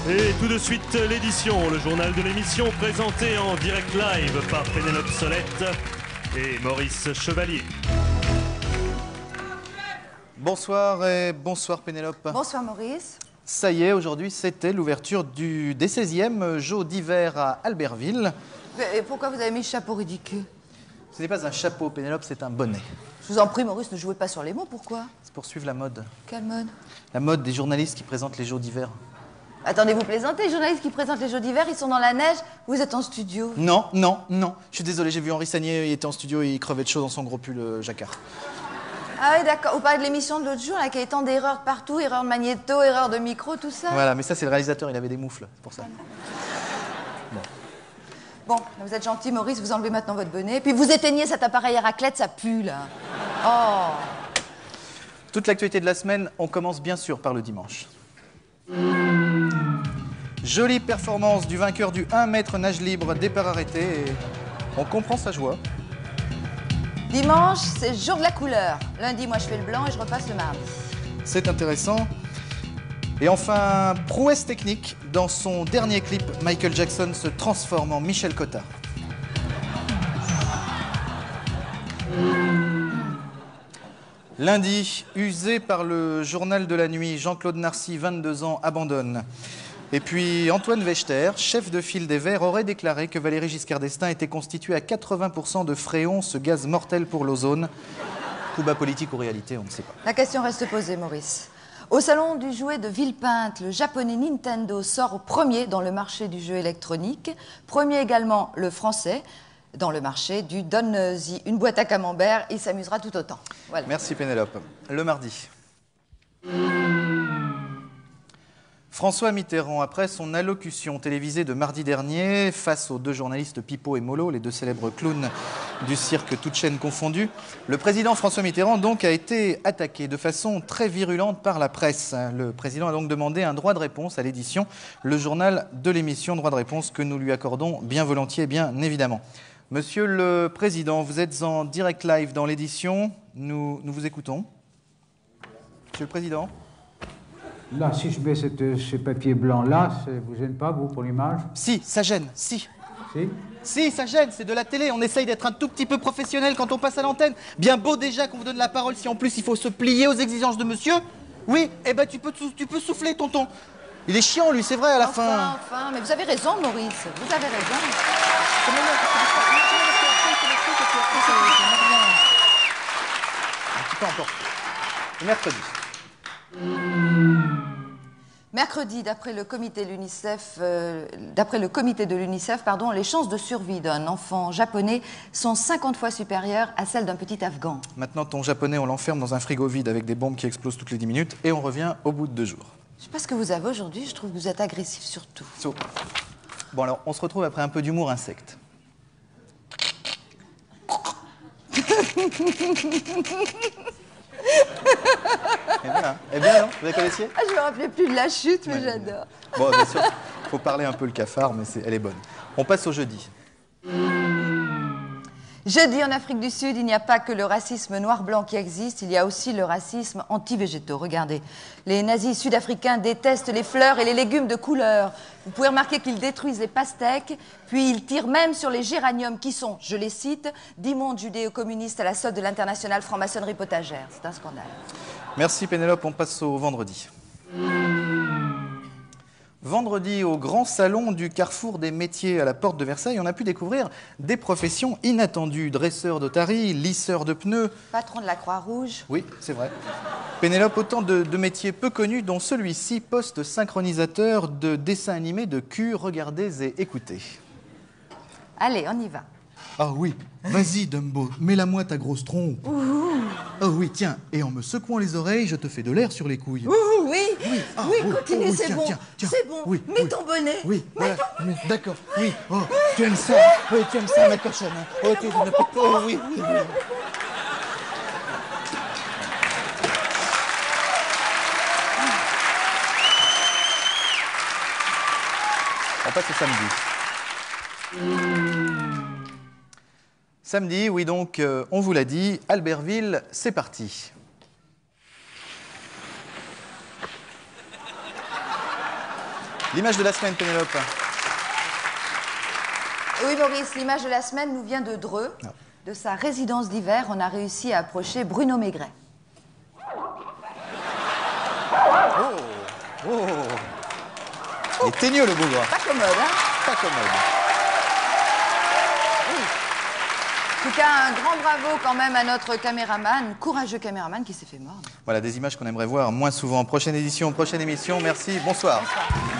Et tout de suite, l'édition, le journal de l'émission présenté en direct live par Pénélope Solette et Maurice Chevalier. Bonsoir et bonsoir Pénélope. Bonsoir Maurice. Ça y est, aujourd'hui c'était l'ouverture des 16e Jeux d'hiver à Albertville. Et pourquoi vous avez mis ce chapeau ridicule? Ce n'est pas un chapeau Pénélope, c'est un bonnet. Je vous en prie Maurice, ne jouez pas sur les mots, pourquoi? C'est pour suivre la mode. Quelle mode? La mode des journalistes qui présentent les Jeux d'hiver. Attendez, vous plaisantez, les journalistes qui présentent les Jeux d'hiver, ils sont dans la neige, vous êtes en studio. Non, non, non. Je suis désolé, j'ai vu Henri Sagnier, il était en studio et il crevait de chaud dans son gros pull jacquard. Ah oui, d'accord. Vous parlez de l'émission de l'autre jour, là, qui avait tant d'erreurs partout, erreurs de magnéto, erreurs de micro, tout ça. Voilà, mais ça c'est le réalisateur, il avait des moufles, c'est pour ça. Bon, vous êtes gentil Maurice, vous enlevez maintenant votre bonnet, puis vous éteignez cet appareil à raclette, ça pue, là. Oh. Toute l'actualité de la semaine, on commence bien sûr par le dimanche. Jolie performance du vainqueur du 1 mètre nage libre, départ arrêté, et on comprend sa joie. Dimanche, c'est le jour de la couleur. Lundi, moi, je fais le blanc et je repasse le mardi. C'est intéressant. Et enfin, prouesse technique, dans son dernier clip, Michael Jackson se transforme en Michel Cotta. Lundi, usé par le journal de la nuit, Jean-Claude Narcy, 22 ans, abandonne. Et puis Antoine Wechter, chef de file des Verts, aurait déclaré que Valéry Giscard d'Estaing était constitué à 80% de fréon, ce gaz mortel pour l'ozone. Coup bas politique ou réalité, on ne sait pas. La question reste posée, Maurice. Au salon du jouet de Villepinte, le japonais Nintendo sort premier dans le marché du jeu électronique. Premier également le français dans le marché du Donne-y une boîte à camembert. Il s'amusera tout autant. Voilà. Merci Pénélope. Le mardi. François Mitterrand, après son allocution télévisée de mardi dernier face aux deux journalistes Pipo et Molo, les deux célèbres clowns du cirque toutes chaînes confondues, le président François Mitterrand donc a été attaqué de façon très virulente par la presse. Le président a donc demandé un droit de réponse à l'édition, le journal de l'émission, droit de réponse que nous lui accordons bien volontiers, bien évidemment. Monsieur le Président, vous êtes en direct live dans l'édition, nous vous écoutons. Monsieur le Président. Là, si je mets ce papier blanc-là, ça ne vous gêne pas, vous, pour l'image? Si, ça gêne, si. Si? Si, ça gêne, c'est de la télé, on essaye d'être un tout petit peu professionnel quand on passe à l'antenne. Bien beau déjà qu'on vous donne la parole, si en plus il faut se plier aux exigences de monsieur. Oui, eh ben tu peux souffler, tonton. Il est chiant, lui, c'est vrai, à la fin. Enfin, mais vous avez raison, Maurice, vous avez raison. Un petit peu encore. Mercredi. Mercredi, d'après le comité de l'UNICEF, les chances de survie d'un enfant japonais sont 50 fois supérieures à celles d'un petit Afghan. Maintenant, ton japonais, on l'enferme dans un frigo vide avec des bombes qui explosent toutes les 10 minutes et on revient au bout de 2 jours. Je sais pas ce que vous avez aujourd'hui, je trouve que vous êtes agressif surtout. Bon alors, on se retrouve après un peu d'humour insecte. Et voilà. Eh bien, non, vous la connaissiez? Ah, je me rappelais plus de la chute, mais j'adore. Bon, bien sûr, il faut parler un peu le cafard, mais elle est bonne. On passe au jeudi. Jeudi, en Afrique du Sud, il n'y a pas que le racisme noir-blanc qui existe, il y a aussi le racisme anti-végétaux. Regardez, les nazis sud-africains détestent les fleurs et les légumes de couleur. Vous pouvez remarquer qu'ils détruisent les pastèques, puis ils tirent même sur les géraniums qui sont, je les cite, d'immondes judéo-communistes à la solde de l'internationale franc-maçonnerie potagère. C'est un scandale. Merci Pénélope, on passe au vendredi. Vendredi, au grand salon du Carrefour des métiers à la porte de Versailles, on a pu découvrir des professions inattendues. Dresseur d'otaries, lisseur de pneus. Patron de la Croix-Rouge. Oui, c'est vrai. Pénélope, autant de métiers peu connus, dont celui-ci, poste synchronisateur de dessins animés de cul. Regardez et écoutez. Allez, on y va. Ah oui, vas-y Dumbo, mets-la-moi ta grosse trompe. Oh oui, tiens, et en me secouant les oreilles, je te fais de l'air sur les couilles. Oui, continue, c'est bon. C'est bon, oui, mets ton bonnet. Oui, voilà, d'accord, oui. Oh, tu aimes ça? Oui, tu aimes ça, ma cochonne. Oh, tu oh, oui. On passe au samedi. Samedi, oui donc, on vous l'a dit, Albertville, c'est parti. L'image de la semaine, Pénélope. Et oui, Maurice, l'image de la semaine nous vient de Dreux. Non. De sa résidence d'hiver, on a réussi à approcher Bruno Maigret. Oh. Il est teigneux, le bougre. Pas commode, hein? Pas commode. En tout cas, un grand bravo quand même à notre caméraman, courageux caméraman qui s'est fait mordre. Voilà, des images qu'on aimerait voir moins souvent. Prochaine édition, prochaine émission. Merci, bonsoir. Bonsoir.